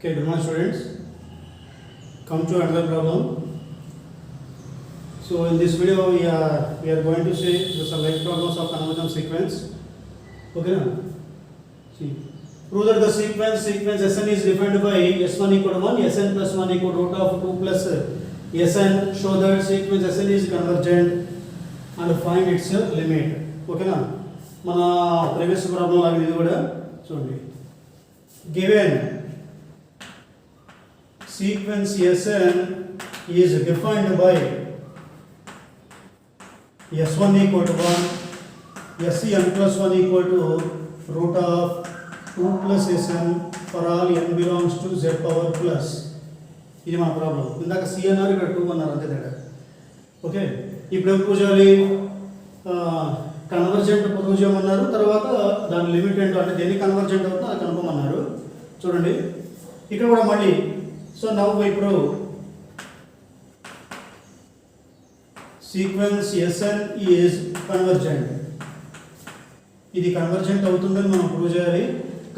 Okay, good morning students. Come to another problem. So in this video we are going to see the select problems of convergent sequence. Okay now? See. Prove that the sequence Sn is defined by S1 equal to 1, Sn plus 1 equal to root of 2 plus Sn. Show that sequence Sn is convergent and find its limit. Okay now? మన previous problem లాగా ఇది కూడా చూడండి. Given sequence Sn is defined by S1 equal to 1, Sn plus 1 equal to root of 2 plus Sn for all n belongs to z power plus. ఇది మన problem. ఇందాక c అన్నారు, ఇక్కడ 2 అన్నారు, అంతే తేడా. ఓకే, ఇప్పుడు ఏం ప్రూవ్ చేయాలి? కన్వర్జెంట్ ప్రూవ్ చేయమన్నారు. తర్వాత దాని లిమిట్ ఏంటో, అంటే దేనికి కన్వర్జెంట్ అవుతుందో అది కనుక్కోమన్నారు. చూడండి ఇక్కడ కూడా మళ్ళీ so now we prove sequence Sn is convergent. ఇది కన్వర్జెంట్ అవుతుందని మనం ప్రూవ్ చేయాలి.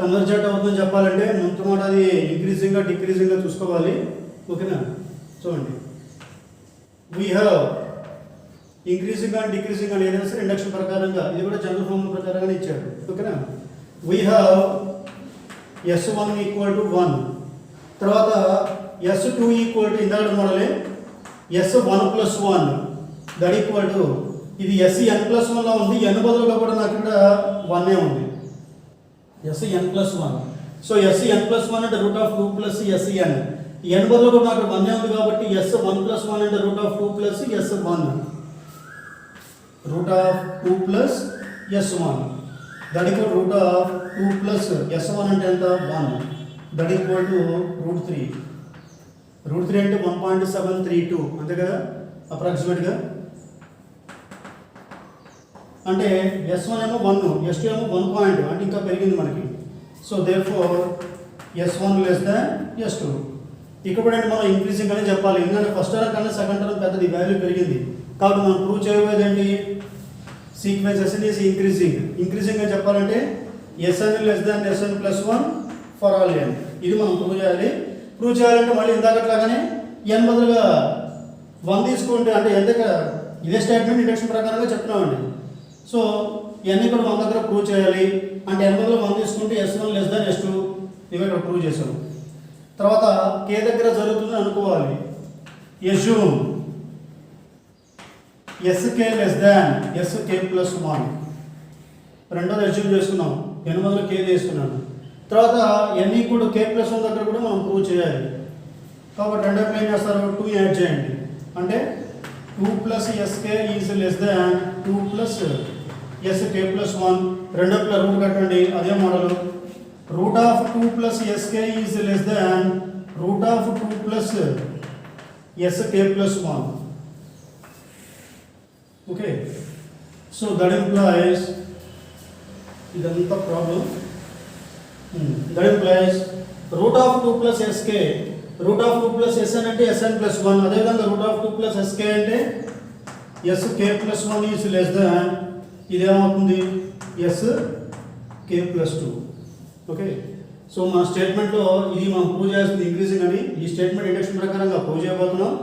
కన్వర్జెంట్ అవుతుందని చెప్పాలంటే ముందు అది ఇంక్రీజింగ్గా డిక్రీజింగ్గా చూసుకోవాలి. ఓకేనా? చూడండి, we have increasing and decreasing అని ఏదైనా సరే ఇండక్షన్ ప్రకారంగా, ఇది కూడా జనరల్ ఫార్ములా ప్రకారంగానే ఇచ్చాడు. ఓకేనా? We have S1 equal to 1, తర్వాత S2 ఈక్వల్ టు ఇందాక మోడలే S1 plus 1 that equal to, ఇది Sn ప్లస్ 1 లా ఉంది, n బదులుగా కూడా నాకు ఇక్కడ 1 ఉంది, Sn plus 1. So Sn plus 1 అంటే route of 2 plus Sn, n బదులుగా కూడా నాకు 1 ఉంది కాబట్టి S1 ప్లస్ 1 అంటే route of 2 plus S1, root of 2 plus S1 that equal root of 2 plus S1 అంటే ఎంత 1 that equal to root 3. root 3 అంటే 1.732 అంతే కదా అప్రాక్సిమేట్గా. అంటే S1 ఏమో 1, S2 ఏమో 1 పాయింట్, అంటే ఇంకా పెరిగింది మనకి. So therefore S1 less than S2. ఇక్కడ కూడా అంటే మనం ఇంక్రీజింగ్ అని చెప్పాలి, ఎందుకంటే ఫస్ట్ టర్మ్ కన్నా సెకండ్ టర్మ్ పెద్దది, వాల్యూ పెరిగింది. కాబట్టి మనం ప్రూవ్ చేయబోయేదండి సీక్వెన్స్ Sn ఈజ్ ఇంక్రీజింగ్ అని చెప్పాలంటే Sn less than Sn plus 1 for all n. ఇది మనం ప్రూవ్ చేయాలి. ప్రూవ్ చేయాలంటే మళ్ళీ ఇందాకట్లాగానే n బదులుగా 1 తీసుకుంటే, అంటే ఎంత ఇదే స్టేట్మెంట్ ఇండక్షన్ ప్రకారంగా చెప్తున్నామండి. సో n ఇక్కడ 1 దగ్గర ప్రూవ్ చేయాలి, అంటే n బదులు 1 తీసుకుంటే S1 లెస్ దాన్ S2, ఇవి ఇక్కడ ప్రూవ్ చేసాం. తర్వాత k దగ్గర జరుగుతుందని అనుకోవాలి. assume Sk less than Sk plus 1, రెండోది అజ్యూమ్ చేసుకున్నాం, n బదులు k తీసుకున్నాను. తర్వాత n equal to k plus 1 దగ్గర కూడా మనం ప్రూవ్ చేయాలి. కాబట్టి రెండో ఏం చేస్తారు, 2 యాడ్ చేయండి, అంటే 2 plus Sk is less than 2 plus Sk plus 1. రెండో ప్లస్ రూట్ కట్టండి, అదే model. Route of 2 plus Sk is less than route of 2 plus Sk plus 1. Okay, so that implies idantha problem, that implies root of 2 plus Sk, root of 2 plus Sn అంటే Sn plus 1, అదే విధంగా root of 2 plus Sk అంటే Sk plus 1 is less than, ఇదేమవుతుంది Sk plus 2. Okay, so మన స్టేట్మెంట్లో ఇది మనం prove చేయాల్సింది increasing అని, ఈ స్టేట్మెంట్ ఇండక్షన్ ప్రకారంగా ప్రూవ్ చేయబోతున్నాం.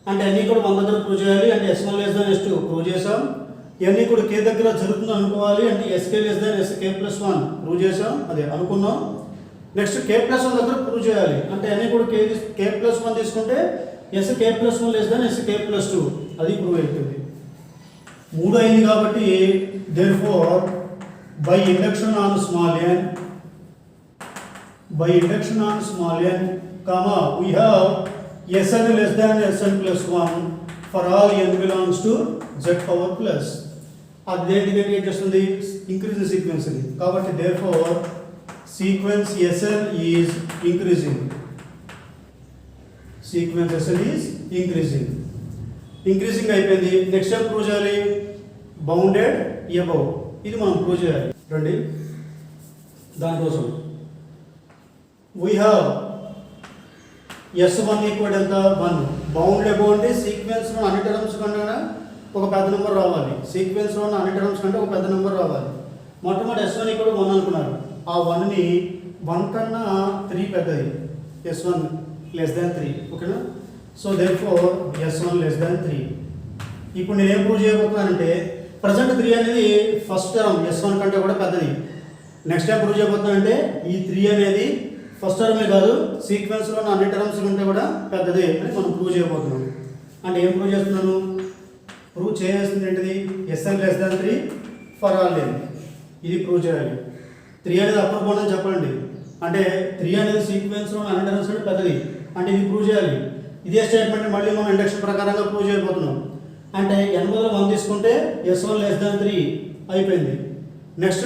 అంటే అన్నీ కూడా 1 దగ్గర ప్రూవ్ చేయాలి, అంటే S1 less than S2 prove చేసాం. ఇవన్నీ కూడా k దగ్గర జరుగుతుంది అనుకోవాలి, అంటే Sk less than Sk plus 1 prove చేసాం, అదే అనుకున్నాం. నెక్స్ట్ k ప్లస్ 1 దగ్గర ప్రూవ్ చేయాలి, అంటే అన్నీ కూడా k ప్లస్ 1 తీసుకుంటే Sk plus 1 less than Sk plus 2, అది ప్రూవ్ అవుతుంది. 3 అయింది కాబట్టి therefore by induction on small n, comma we have Sn less than Sn plus 1 for all n belongs to z power plus. అది దేనికి indicate చేస్తుంది, increasing sequence అని. కాబట్టి therefore sequence Sn is increasing. Sequence Sn is increasing అయిపోయింది. Next step prove చేయాలి, bounded above. ఇది మనం prove చేయాలి రండి. దానికోసం we have S1 ఈక్వల్ ఎంత 1, బౌండెడ్ అబౌవ్ అంటే సీక్వెన్స్లో అన్ని టర్మ్స్ కన్నా ఒక పెద్ద నెంబర్ రావాలి, సీక్వెన్స్లో ఉన్న అన్ని టర్మ్స్ కంటే ఒక పెద్ద నెంబర్ రావాలి. మొట్టమొదటి S1 ఈక్వల్ 1 అనుకున్నారు, ఆ 1ని 1 కన్నా 3 పెద్దది, S1 less than 3. ఓకేనా? So therefore S1 less than 3. ఇప్పుడు నేను ఏం ప్రూవ్ చేయబోతున్నానంటే ప్రజెంట్ 3 అనేది ఫస్ట్ టర్మ్ S1 కంటే కూడా పెద్దది. నెక్స్ట్ టైం ప్రూవ్ చేయబోతున్నానంటే ఈ 3 అనేది ఫస్ట్ టర్మే కాదు సీక్వెన్స్లో ఉన్న అన్ని టర్మ్స్ కంటే కూడా పెద్దది అని మనం ప్రూవ్ చేయబోతున్నాం. అంటే ఏం ప్రూవ్ చేస్తున్నాను? ప్రూవ్ చేయాల్సింది ఏంటిది? Sn less than 3 for all n. ఇది ప్రూవ్ చేయాలి. 3 అనేది అప్పర్ బౌండ్ అని చెప్పండి. అంటే 3 అనేది సీక్వెన్స్లో ఉన్న అన్ని టర్మ్స్ కంటే పెద్దది. అంటే ఇది ప్రూవ్ చేయాలి. ఇదే స్టేట్మెంట్ మళ్ళీ మనం ఇండక్షన్ ప్రకారంగా ప్రూవ్ చేయబోతున్నాం. అంటే n బదులు 1 తీసుకుంటే S1 less than 3 అయిపోయింది. నెక్స్ట్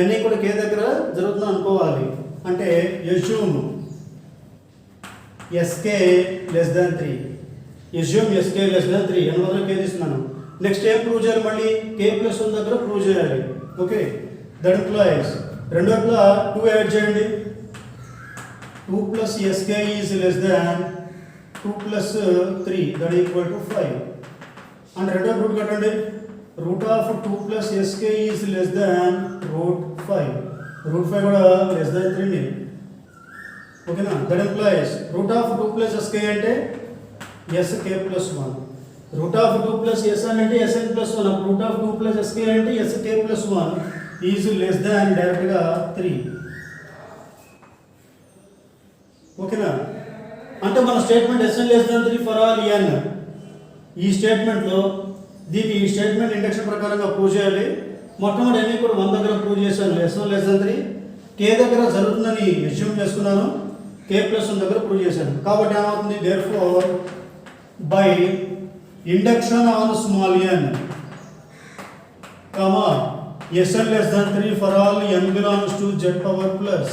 n కూడా k దగ్గర జరుగుతుంది అనుకోవాలి. అంటే assume Sk less than 3. assume Sk less than 3. n బదులు k తీసుకున్నాను. నెక్స్ట్ ఏం ప్రూవ్ చేయాలి? మళ్ళీ k ప్లస్ 1 దగ్గర ప్రూవ్ చేయాలి. ఓకే, దట్ ఇంప్లాయిస్ రెండు వైపులా 2 యాడ్ చేయండి. 2 plus Sk is less than 2 plus 3 that equal to 5. And రెండో రూట్ కట్టండి. Root of 2 plus Sk is less than root 5. Root 5 కూడా less than 3 ని. ఓకేనా? That implies root of 2 plus Sk అంటే Sk plus 1. Root of 2 plus Sn అంటే Sn plus 1. Root of 2 plus Sk అంటే Sk plus 1 is less than డైరెక్ట్గా 3. ఓకేనా? అంటే మన statement Sn less than 3 for all n. ఈ స్టేట్మెంట్లో ఈ స్టేట్మెంట్ ఇండక్షన్ ప్రకారంగా ప్రూవ్ చేయాలి. మొట్టమొదటి అన్ని కూడా 1 దగ్గర ప్రూవ్ చేశాను. S1 less than 3 k దగ్గర జరుగుతుందని అస్యూమ్ చేసుకున్నాను. k ప్లస్ 1 దగ్గర ప్రూవ్ చేశాను. కాబట్టి ఏమవుతుంది? therefore by induction on small n comma Sn less than 3 for all n belongs to z power plus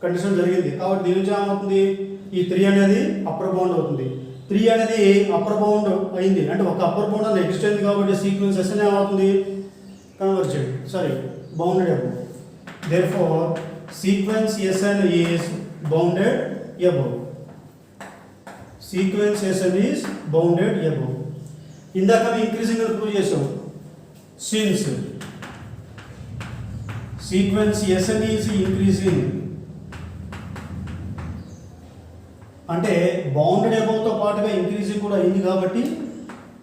condition జరిగింది. కాబట్టి దీని నుంచి ఏమవుతుంది? ఈ 3 అనేది అప్పర్ బౌండ్ అవుతుంది. 3 అనేది అప్పర్ బౌండ్ అయింది అంటే ఒక అప్పర్ బౌండ్ అని ఎగ్జిస్ట్ అయింది కాబట్టి సీక్వెన్స్ Sn ఏమవుతుంది? Convergent, sorry bounded above. therefore sequence Sn is bounded above. sequence Sn is bounded above. ఇందాక ఇంక్రీజింగ్ అని ప్రూవ్ చేసాం. since sequence Sn is increasing అంటే బౌండెడ్ అబౌవ్తో పాటుగా ఇంక్రీజింగ్ కూడా అయింది కాబట్టి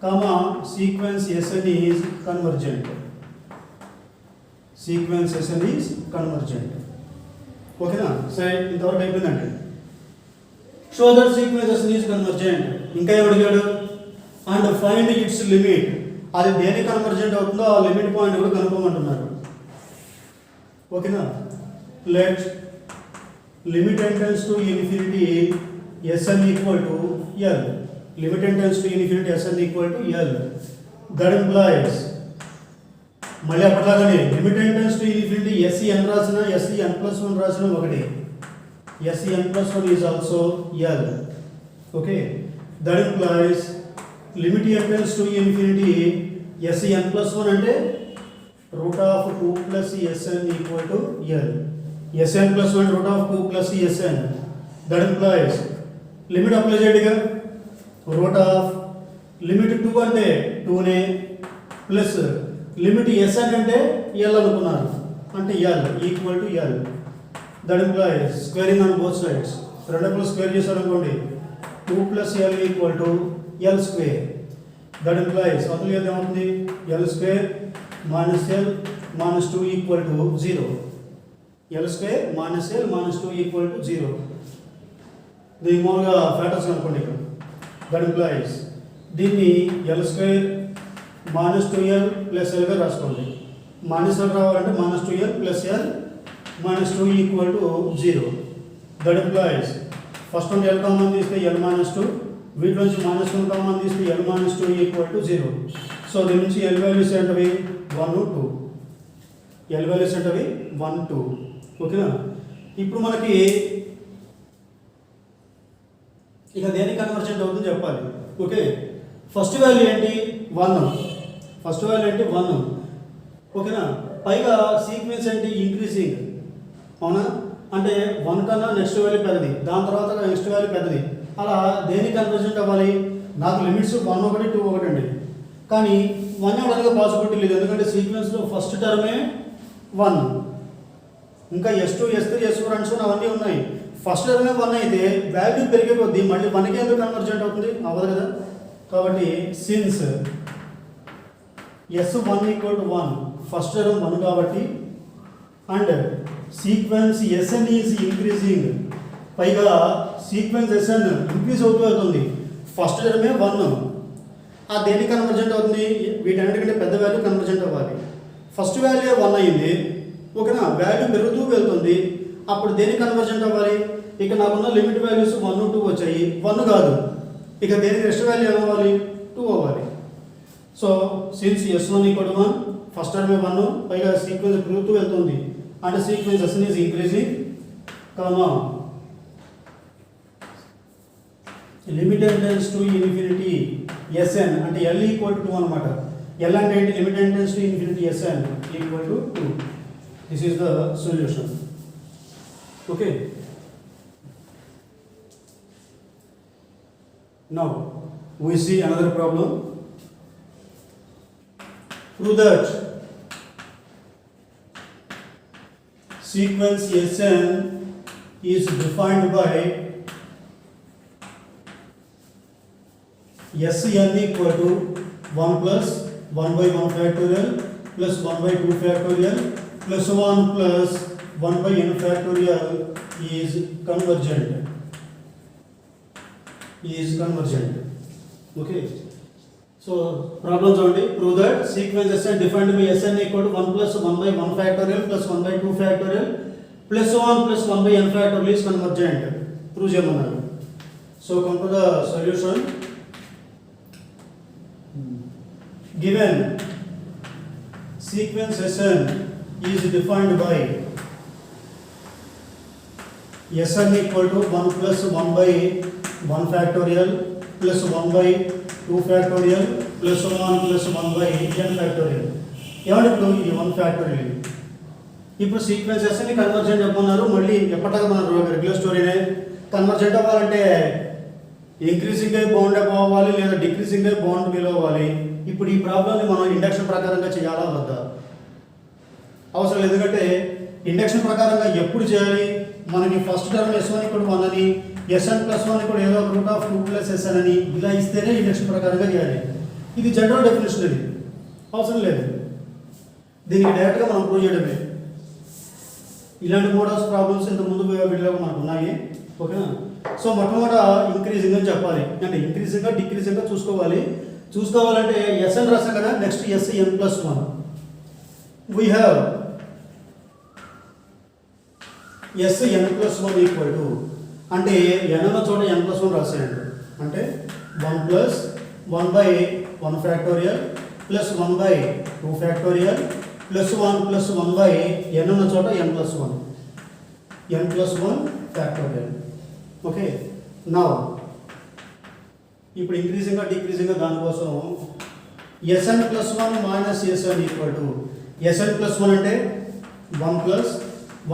comma sequence Sn is convergent. Sequence Sn is convergent. ఓకేనా? సరే, ఇంతవరకు అయిపోయిందండి. Show that sequence Sn is convergent. ఇంకా ఏమడిగాడు? And find its limit. అది దేనికి కన్వర్జెంట్ అవుతుందో ఆ లిమిట్ పాయింట్ కూడా కనుక్కోమంటున్నారు. ఓకేనా? Let limit n tends to infinity Sn equal to L. Limit tends to infinity Sn equal to L. That implies మళ్ళీ అప్పట్లాగానే limit tends to infinity Sen రాసిన Sen plus 1 రాసిన ఒకటి. Sen plus 1 is also L. Okay. That implies limit tends to infinity Sen plus 1 అంటే root of 2 plus Sn equal to L. Sn plus 1 root of 2 plus Sn. That implies limit apply చేయడిగా root of limit 2 అంటే 2నే plus limit Sn అంటే L అనుకున్నారు అంటే L equal to L. That implies squaring on both sides. రెండప్పుడు square చేశారనుకోండి 2 plus L equal to L square. That implies అసలు ఏమవుతుంది? L square minus L minus 2 equal to 0. L square minus L minus 2 equal to 0. దీని మామూలుగా factors అనుకోండి ఇక్కడ. That implies దీన్ని L square minus 2L plus Lగా రాసుకోండి. మైనస్ L రావాలంటే minus 2L plus L minus 2 equal to 0. That implies first నుండి L common తీస్తే L మైనస్ 2, వీటిలోంచి మైనస్ 1 కామన్ తీస్తే L minus 2 equal to 0. So దీని నుంచి L వాల్యూస్ ఏంటవి? 1, 2. L వాల్యూస్ ఏంటవి? 1, 2. ఓకేనా? ఇప్పుడు మనకి ఇక దేనికి కన్వర్జెంట్ అవుతుందని చెప్పాలి. ఓకే, ఫస్ట్ వాల్యూ ఏంటి? 1. ఫస్ట్ వాల్యూ ఏంటి? 1. ఓకేనా? పైగా సీక్వెన్స్ ఏంటి? ఇంక్రీజింగ్. అవునా? అంటే 1 కన్నా నెక్స్ట్ వాల్యూ పెద్దది, దాని తర్వాత నెక్స్ట్ వాల్యూ పెద్దది. అలా దేనికి కన్వర్జెంట్ అవ్వాలి? నాకు లిమిట్స్ 1 ఒకటి 2 ఒకటి అండి, కానీ 1 అవ్వడానికి పాసిబిలిటీ లేదు. ఎందుకంటే సీక్వెన్స్లో ఫస్ట్ టర్మే 1, ఇంకా S2 S3 S4 అవన్నీ ఉన్నాయి. ఫస్ట్ టర్మే 1 అయితే వాల్యూ పెరిగే కొద్దీ మళ్ళీ 1కి ఎందుకు కన్వర్జెంట్ అవుతుంది? అవ్వదు కదా. కాబట్టి since S1 equal to 1, first term 1 కాబట్టి, and sequence Sn is increasing, పైగా సీక్వెన్స్ Sn ఇంక్రీజ్ అవుతూ అవుతుంది. ఫస్ట్ టర్మే 1, ఆ దేనికి కన్వర్జెంట్ అవుతుంది? వీటన్నిటికంటే పెద్ద వాల్యూ కన్వర్జెంట్ అవ్వాలి. ఫస్ట్ వాల్యూ 1 అయింది, ఓకేనా, వాల్యూ పెరుగుతూ వెళ్తుంది, అప్పుడు దేనికి కన్వర్జెంట్ అవ్వాలి? ఇక నాకున్న లిమిట్ వాల్యూస్ 1, 2 వచ్చాయి, 1 కాదు, ఇక దేనికి నెక్స్ట్ వాల్యూ ఏమవ్వాలి? 2 అవ్వాలి. So since S1 equal to 1, first term 1, పైగా సీక్వెన్స్ పెరుగుతూ వెళ్తుంది, అంటే sequence Sn is increasing, comma limit tends to infinity Sn అంటే L ఈక్వల్ టు 2 అనమాట. L అంటే ఏంటి? Limit tends to infinity Sn equal to 2. This is the solution. Okay, now we see another problem. Prove that sequence Sn is defined by Sn equal to 1 plus 1 by 1 factorial plus 1 by 2 factorial plus 1 plus 1 by n factorial is convergent. Okay, so problem చూడండి. Prove that sequence Sn defined by Sn equal to 1 plus 1 by 1 factorial plus 1 by 2 factorial plus 1 plus 1 by n factorial is convergent. Prove చేయమన్నారు. So come to the solution. Given sequence Sn is defined by Sn equal to 1 plus 1 by 1 factorial plus 1 by 2 factorial plus 1 plus 1 by n factorial. ఏమంటే ఇప్పుడు ఈ 1 factorial, ఇప్పుడు sequence Sn convergent చెప్పమన్నారు. మళ్ళీ ఎప్పటిదాకా మన regular స్టోరీనే. Convergent అవ్వాలంటే increasing అయి బౌండ్ అవ్వాలి, లేదా డిక్రీజింగ్ అయి బౌండ్ బిలో అవ్వాలి. ఇప్పుడు ఈ ప్రాబ్లమ్ని మనం ఇండక్షన్ ప్రకారంగా చేయాలా వద్దా? అవసరం లేదు, ఎందుకంటే ఇండక్షన్ ప్రకారంగా ఎప్పుడు చేయాలి? మనకి ఫస్ట్ టర్మ్ S1 ఇక్కడ 1 అని, Sn ప్లస్ 1 ఇక్కడ ఏదో రూట్ ఆఫ్ 2 ప్లస్ Sn అని ఇలా ఇస్తేనే ఇండక్షన్ ప్రకారంగా చేయాలి. ఇది జనరల్ డెఫినేషన్, ఇది అవసరం లేదు. దీనికి డైరెక్ట్గా మనం ప్రూవ్ చేయడమే. ఇలాంటి మోడల్స్ ప్రాబ్లమ్స్ ఇంత ముందు వీడియోలో మనకు ఉన్నాయి, ఓకేనా. సో మొట్టమొదట ఇంక్రీజింగ్ అని చెప్పాలి, అంటే ఇంక్రీజింగ్గా డిక్రీజింగ్గా చూసుకోవాలంటే Sn రాసాం కదా, next Sn plus 1. We have Sn plus 1 equal to, అంటే n అన్న చోట n ప్లస్ 1 రాసేయండి, అంటే 1 plus 1 by 1 factorial plus 1 by 2 factorial plus 1 plus 1 by n అన్న చోట n plus 1 factorial. Okay, now ఇప్పుడు ఇంక్రీజింగ్గా డిక్రీజింగ్గా దానికోసం Sn plus 1 minus Sn equal to, Sn plus 1 అంటే 1 plus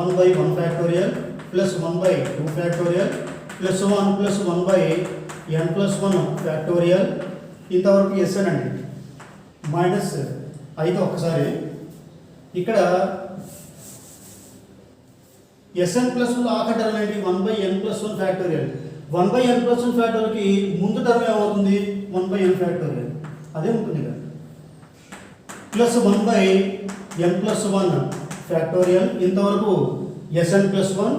1 by 1 factorial plus 1 by 2 factorial plus 1 plus 1 by n plus 1 factorial. ఇంతవరకు Sn అండి. Minus అయితే ఒక్కసారి ఇక్కడ Sn ప్లస్ 1 ఆఖరి టర్మ్ ఏంటి? 1 by n plus 1 factorial. 1 by n plus 1 ఫ్యాక్టోరియల్కి ముందు term ఏమవుతుంది? 1 బై n ఫ్యాక్టోరియల్ అదే ఉంటుంది కదా, plus 1 by n plus 1 factorial. ఇంతవరకు Sn plus 1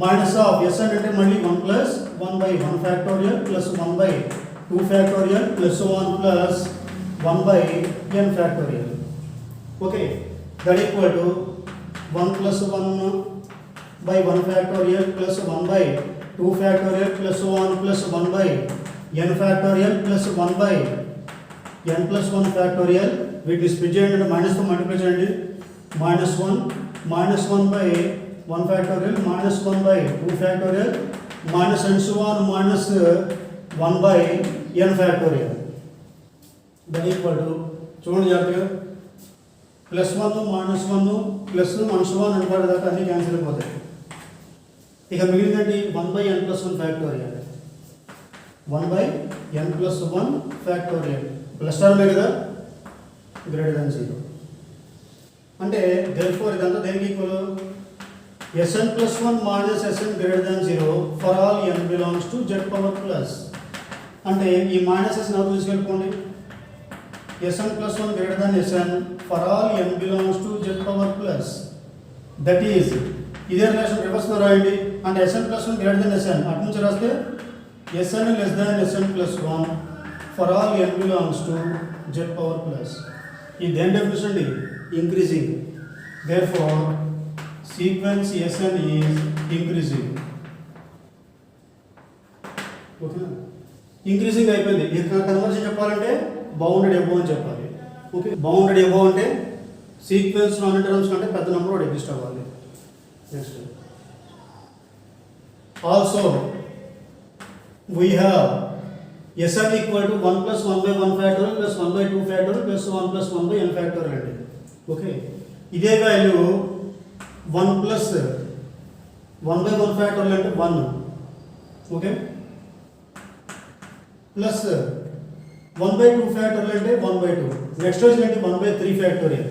minus of Sn అంటే మళ్ళీ 1 plus 1 by 1 factorial plus 1 by 2 factorial plus 1 plus 1 by n factorial. Okay, that equal to 1 plus 1 by 1 factorial plus 1 by 2 factorial plus 1 plus 1 by n factorial plus 1 by n plus 1 factorial. వీటిని split చేయండి, మైనస్తో multiply చేయండి. Minus 1 by 1 factorial minus 1 by 2 factorial minus and so on minus 1 by n factorial. That equal to, చూడండి జాగ్రత్తగా, plus 1 minus 1 plus and so on అని దాకా అన్ని cancel అయిపోతాయి. ఇక మిగిలిందండి 1 by n plus 1 factorial. 1 by n plus 1 factorial plus టర్మే కదా, గ్రేటర్ దాన్ 0. అంటే దేర్ఫోర్ ఇదంతా దేనికి equal? Sn plus 1 minus Sn greater than 0 for all n belongs to z power plus. అంటే ఈ మైనసెస్ నాకు తీసుకెళ్ళిపోండి. Sn plus 1 greater than Sn for all n belongs to z power plus. That is, ఇదే relation reverse లో రాయండి. అంటే Sn plus 1 greater than Sn అటు నుంచి రాస్తే Sn less than Sn plus 1 for all n belongs to z power plus. ఈ దేని definition అండి? Increasing. Therefore, sequence Sn is increasing. ఓకేనా? ఇంక్రీజింగ్ అయిపోయింది. ఇక్కడ కన్వర్షన్ చెప్పాలంటే బౌండెడ్ ఎబోవ్ అని చెప్పాలి. ఓకే, బౌండెడ్ ఎబోవ్ అంటే సీక్వెన్స్ అన్ని టర్మ్స్ కంటే పెద్ద నెంబర్ ఒకటి ఎగ్జిస్ట్ అవ్వాలి. Next also we have Sn equal to 1 plus 1 by 1 factorial plus 1 by 2 factorial plus 1 plus 1 by n factorial అండి. ఓకే, ఇదే వాల్యూ 1 ప్లస్ 1 బై 1 ఫ్యాక్టోరియల్ అంటే 1. ఓకే, ప్లస్ 1 బై 2 ఫ్యాక్టోరియల్ అంటే 1 by 2. Next వచ్చేసి 1 by 3 factorial.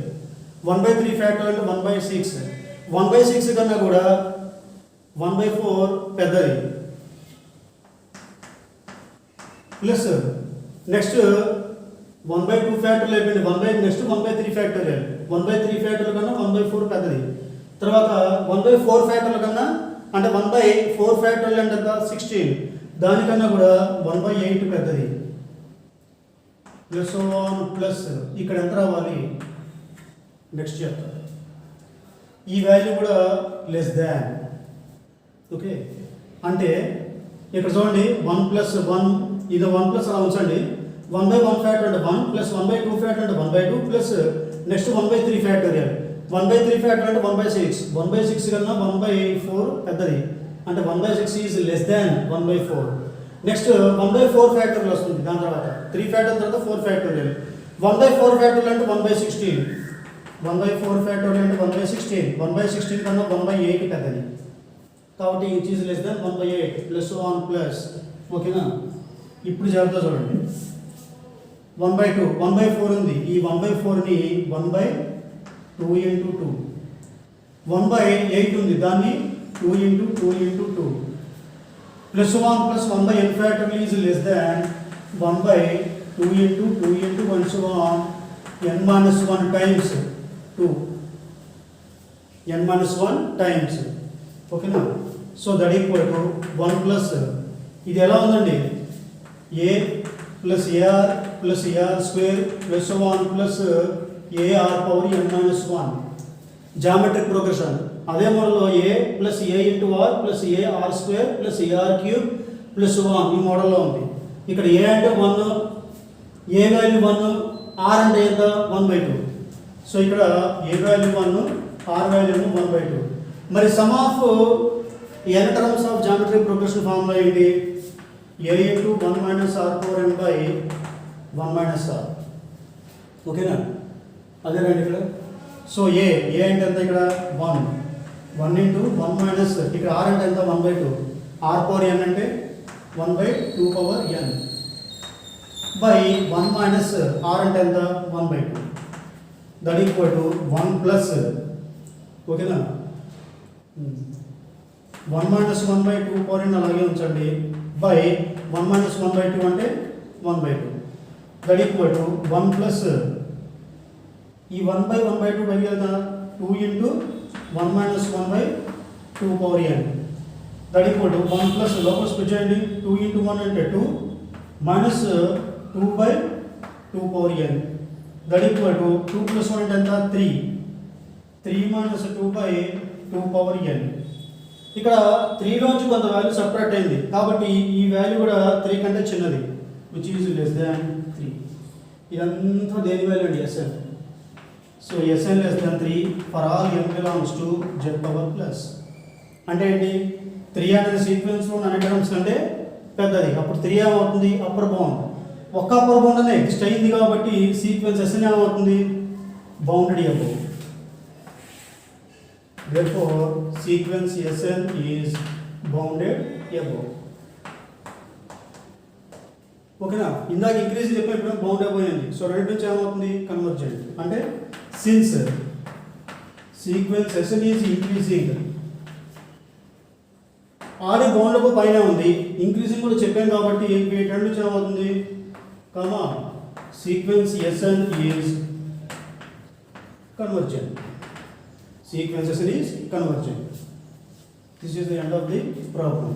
1 by 3 factorial అంటే 1 by 6. 1 by 6 కన్నా కూడా 1 by 4 పెద్దది. Plus next 1 by 2 factorial అయిపోయింది. 1 by next 1 by 3 factorial. 1 by 3 factorial కన్నా 1 బై 4 పెద్దది. తర్వాత 1 బై 4 ఫ్యాక్టోరియల్ కన్నా అంటే 1 బై 4 ఫ్యాక్టోరియల్ అంటే 16, దానికన్నా కూడా 1 బై 8 పెద్దది. ప్లస్ ప్లస్ ఇక్కడ ఎంత రావాలి నెక్స్ట్ చెప్తాను. ఈ వాల్యూ కూడా లెస్ దాన్. ఓకే, అంటే ఇక్కడ చూడండి 1 ప్లస్ 1 ఇది 1 ప్లస్ అలా ఉంచండి. 1 బై 1 ఫ్యాక్టర్ అంటే 1 ప్లస్ 1 బై 2 ఫ్యాక్టర్ అంటే 1 by 2 plus next 1 by 3 factorial. 1 by 3 factor అంటే 1 బై 6. 1 బై 6 కన్నా 1 బై 4 పెద్దది. అంటే 1 by 6 is less than 1 by 4. Next 1 by 4 factorial వస్తుంది. దాని తర్వాత 3 ఫ్యాక్టోరియల్ తర్వాత 4 ఫ్యాక్టోరియల్. 1 బై 4 ఫ్యాక్టోరియల్ అంటే 1 బై 16. 1 బై 4 ఫ్యాక్టోరియల్ అంటే 1 బై 16. 1 బై 16 కన్నా 1 బై 8 పెద్దది. కాబట్టి it is less than 1 by 8 plus 1 plus. ఓకేనా? ఇప్పుడు జాగ్రత్త చూడండి. 1 బై 2 1 బై 4 ఉంది. ఈ 1 బై 4ని 1 బై 2 ఇంటూ 2. 1 బై 8 ఉంది, దాన్ని 2 into 2 into 2 plus 1 plus 1 by n factorial is less than 1 by 2 into 2 into 1 so on n minus 1 times 2. n minus 1 times. ఓకేనా? So that equal to 1 plus ఇది ఎలా ఉందండి? a plus ar plus ar square plus 1 plus ar power n minus 1 geometric progression. అదే మోడల్లో a plus a into r plus ar square plus ar cube plus 1 ఈ మోడల్లో ఉంది. ఇక్కడ a అంటే 1, a వాల్యూ 1, r అంటే ఎంత 1/2. సో ఇక్కడ a వాల్యూ 1, r వాల్యూ 1/2. మరి some of n terms of geometric progression formula ఏంటి? a into 1 minus r power n by 1 minus r. ఓకేనా? అదే రండి ఇక్కడ. సో a అంటే ఎంత? ఇక్కడ 1 ఇంటూ 1 మైనస్ ఇక్కడ r అంటే ఎంత 1/2. r పవర్ n అంటే 1/2 power n by 1 minus r అంటే ఎంత 1/2. దట్ ఈక్వల్ టు 1 ప్లస్ ఓకేనా 1 minus 1/2 పవర్ n అలాగే ఉంచండి బై 1 minus 1/2 అంటే 1/2. దట్ ఈక్వల్ టు 1 ప్లస్ ఈ 1/1/2 బయటికి వెళ్తా 2 into 1 minus 1/2 power n. That equal to 1 plus లోపల స్ప్లిట్ చేయండి. 2 ఇంటూ 1 అంటే 2 minus 2/2 power n. That equal to 2 plus 1 అంటే ఎంత 3 మైనస్ 2/2 పవర్ n. ఇక్కడ 3 లోంచి కొంత వాల్యూ సపరేట్ అయింది కాబట్టి ఈ వాల్యూ కూడా 3 కంటే చిన్నది, విచ్ ఈజ్ లెస్ దాన్ 3. ఇదంతా దేని వాల్యూ అండి? Sn. So Sn less than 3 for all n belongs to z power plus. అంటే ఏంటి? 3 అనేది సీక్వెన్స్లో అన్ని టర్మ్స్ కంటే పెద్దది. అప్పుడు 3 ఏమవుతుంది? Upper bound. ఒక్క అప్పర్ బౌండ్ అనేది ఎగ్జిస్ట్ అయింది కాబట్టి సీక్వెన్స్ Sn ఏమవుతుంది? Bounded above. Therefore, sequence Sn is bounded above. ఓకేనా? ఇందాక ఇంక్రీజ్ చెప్పినప్పుడు బౌండ్ అయిపోయింది. సో రెండు నుంచి ఏమవుతుంది? కన్వర్జెంట్. అంటే since sequence Sn is increasing ఆది బౌండ్లకు పైన ఉంది, ఇంక్రీజింగ్ కూడా చెప్పాను కాబట్టి వీటి నుంచి ఏమవుతుంది comma sequence SN is convergent. Sequence SN is convergent. This is the end of the problem.